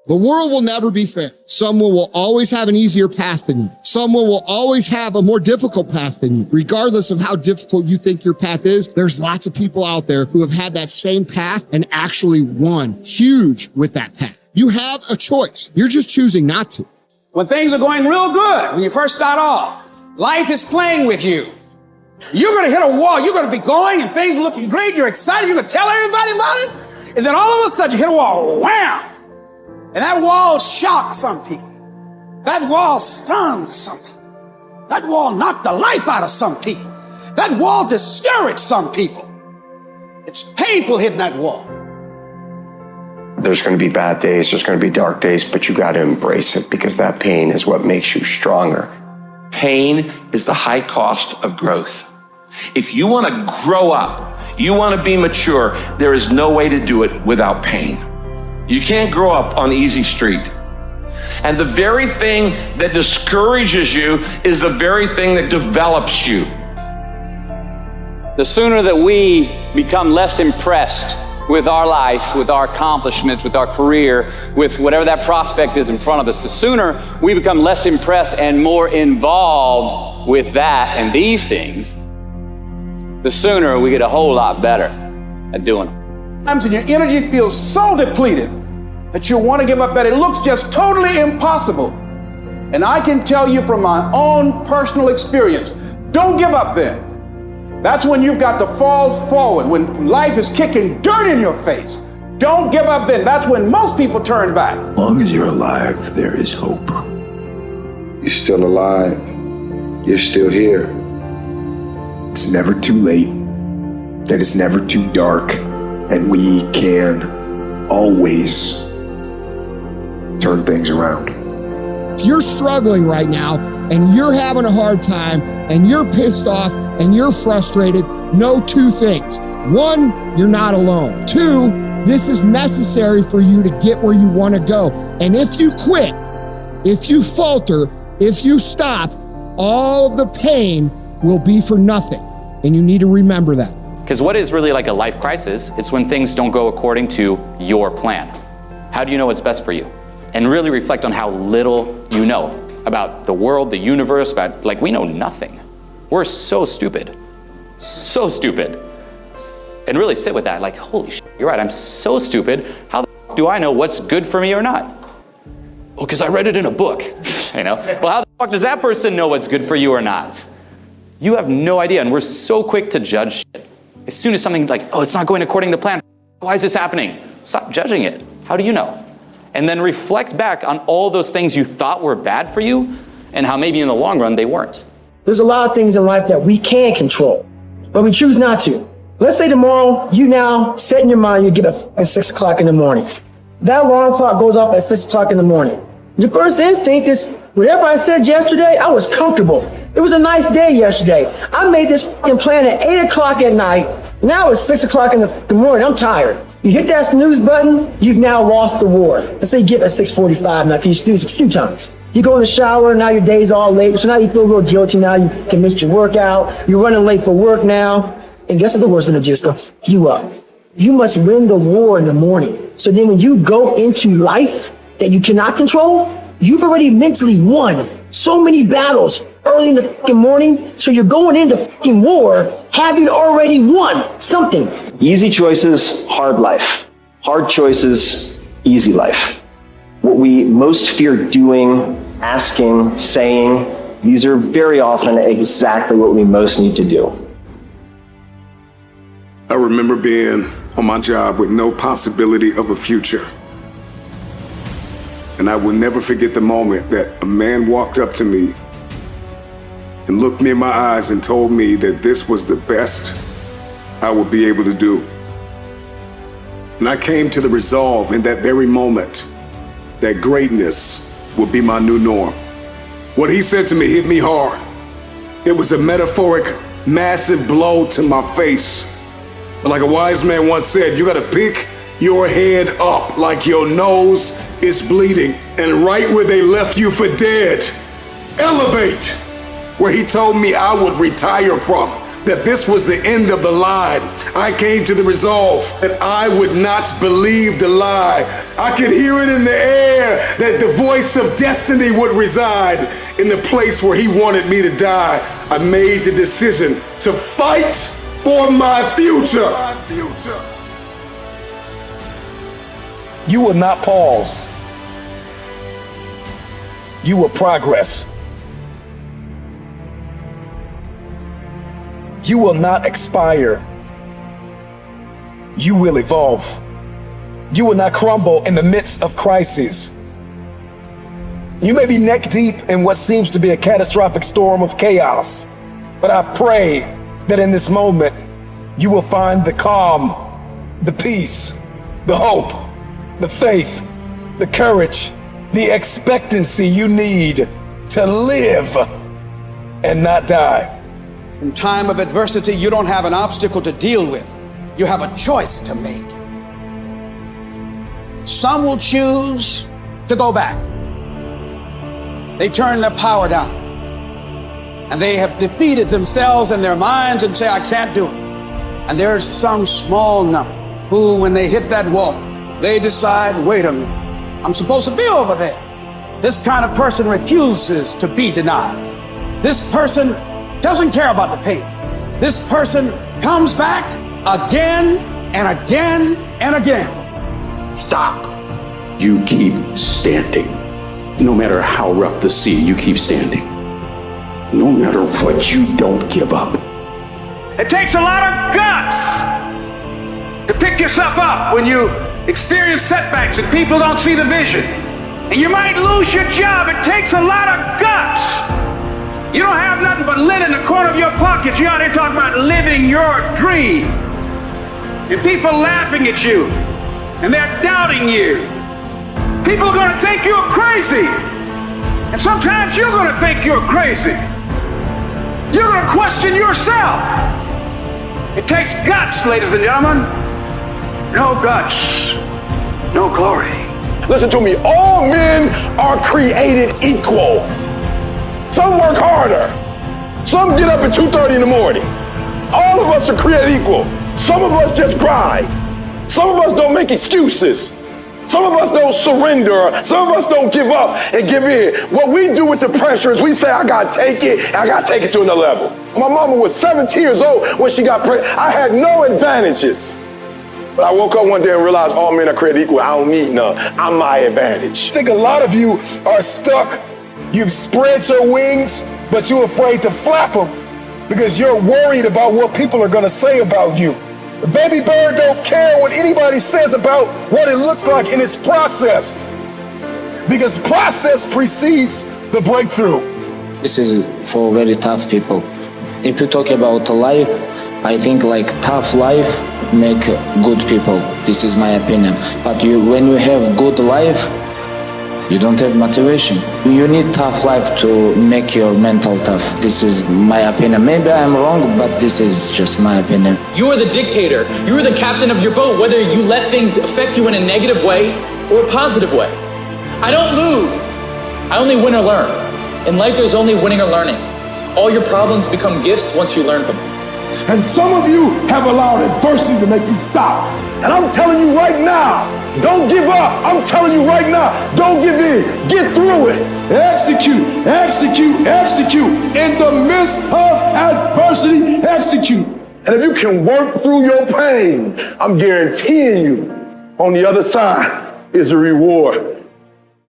The world will never be fair. Someone will always have an easier path than you. Someone will always have a more difficult path than you. Regardless of how difficult you think your path is, there's lots of people out there who have had that same path and actually won huge with that path. You have a choice. You're just choosing not to. When things are going real good, when you first start off, life is playing with you. You're going to hit a wall. You're going to be going and things are looking great. You're excited. You're going to tell everybody about it. And then all of a sudden you hit a wall. Wham! And that wall shocks some people. That wall stuns some people. That wall knocked the life out of some people. That wall discouraged some people. It's painful hitting that wall. There's going to be bad days, there's going to be dark days, but you got to embrace it because that pain is what makes you stronger. Pain is the high cost of growth. If you want to grow up, you want to be mature, there is no way to do it without pain. You can't grow up on easy street. And the very thing that discourages you is the very thing that develops you. The sooner that we become less impressed with our life, with our accomplishments, with our career, with whatever that prospect is in front of us, the sooner we become less impressed and more involved with that and these things, the sooner we get a whole lot better at doing them. Sometimes your energy feels so depleted that you want to give up, that it looks just totally impossible. And I can tell you from my own personal experience, don't give up then. That's when you've got to fall forward, when life is kicking dirt in your face. Don't give up then. That's when most people turn back. As long as you're alive, there is hope. You're still alive. You're still here. It's never too late. That it's never too dark. And we can always turn things around. If you're struggling right now and you're having a hard time and you're pissed off and you're frustrated, know two things. One, you're not alone. Two, this is necessary for you to get where you want to go. And if you quit, if you falter, if you stop, all of the pain will be for nothing. And you need to remember that. Because what is really like a life crisis? It's when things don't go according to your plan. How do you know what's best for you? And really reflect on how little you know about the world, the universe, about, like, we know nothing. We're so stupid. So stupid. And really sit with that, like, holy shit, you're right, I'm so stupid. How the fuck do I know what's good for me or not? Well, because I read it in a book, you know? Well, how the fuck does that person know what's good for you or not? You have no idea, and we're so quick to judge shit. As soon as something like, oh, it's not going according to plan, why is this happening? Stop judging it. How do you know? And then reflect back on all those things you thought were bad for you and how maybe in the long run they weren't. There's a lot of things in life that we can control, but we choose not to. Let's say tomorrow, you now set in your mind, you get up at 6 o'clock in the morning. That alarm clock goes off at 6 o'clock in the morning. Your first instinct is, whatever I said yesterday, I was comfortable. It was a nice day yesterday. I made this fucking plan at 8 o'clock at night. Now it's 6 o'clock in the morning. I'm tired. You hit that snooze button, you've now lost the war. Let's say you get up at 6:45 now, because you snooze a few times. You go in the shower, now your day's all late. So now you feel real guilty. Now you fucking missed your workout. You're running late for work now. And guess what the war's gonna do? It's gonna f you up. You must win the war in the morning. So then when you go into life that you cannot control, you've already mentally won so many battles early in the fucking morning. So you're going into fucking war having already won something. Easy choices, hard life. Hard choices, easy life. What we most fear doing, asking, saying, these are very often exactly what we most need to do. I remember being on my job with no possibility of a future. And I will never forget the moment that a man walked up to me and looked me in my eyes and told me that this was the best I would be able to do. And I came to the resolve in that very moment that greatness would be my new norm. What he said to me hit me hard. It was a metaphoric, massive blow to my face. But like a wise man once said, you gotta pick your head up like your nose is bleeding. And right where they left you for dead, elevate. Where he told me I would retire from, that this was the end of the line. I came to the resolve that I would not believe the lie. I could hear it in the air. that the voice of destiny would reside in the place where he wanted me to die, I made the decision to fight for my future. You will not pause. You will progress. You will not expire. You will evolve. You will not crumble in the midst of crisis. You may be neck deep in what seems to be a catastrophic storm of chaos, but I pray that in this moment, you will find the calm, the peace, the hope, the faith, the courage, the expectancy you need to live and not die. In time of adversity, you don't have an obstacle to deal with. You have a choice to make. Some will choose to go back. They turn their power down. And they have defeated themselves in their minds and say, I can't do it. And there's some small number who, when they hit that wall, they decide, wait a minute, I'm supposed to be over there. This kind of person refuses to be denied. This person doesn't care about the pain. This person comes back again and again and again. Stop. You keep standing. No matter how rough the sea, you keep standing. No matter what, you don't give up. It takes a lot of guts to pick yourself up when you experience setbacks and people don't see the vision. And you might lose your job. It takes a lot of guts. You don't have nothing but lint in the corner of your pocket. You're out there talking about living your dream. And people laughing at you. And they're doubting you. People are going to think you're crazy. And sometimes you're going to think you're crazy. You're going to question yourself. It takes guts, ladies and gentlemen. No guts, no glory. Listen to me, all men are created equal. Some work harder. Some get up at 2:30 in the morning. All of us are created equal. Some of us just grind. Some of us don't make excuses. Some of us don't surrender. Some of us don't give up and give in. What we do with the pressure is we say, I gotta take it, and I gotta take it to another level. My mama was 17 years old when she got pregnant. I had no advantages. But I woke up one day and realized all men are created equal. I don't need none. I'm my advantage. I think a lot of you are stuck. You've spread your wings, but you're afraid to flap them because you're worried about what people are gonna say about you. The baby bird don't care what anybody says about what it looks like in its process, because process precedes the breakthrough. This is for very tough people. If you talk about life, I think like tough life make good people. This is my opinion. But when you have good life, you don't have motivation. You need tough life to make your mental tough. This is my opinion. Maybe I'm wrong, but this is just my opinion. You are the dictator. You are the captain of your boat, whether you let things affect you in a negative way or a positive way. I don't lose. I only win or learn. In life, there's only winning or learning. All your problems become gifts once you learn them. And some of you have allowed adversity to make you stop. And I'm telling you right now, don't give up. I'm telling you right now, don't give in. Get through it. Execute, execute, execute. In the midst of adversity, execute. And if you can work through your pain, I'm guaranteeing you, on the other side is a reward.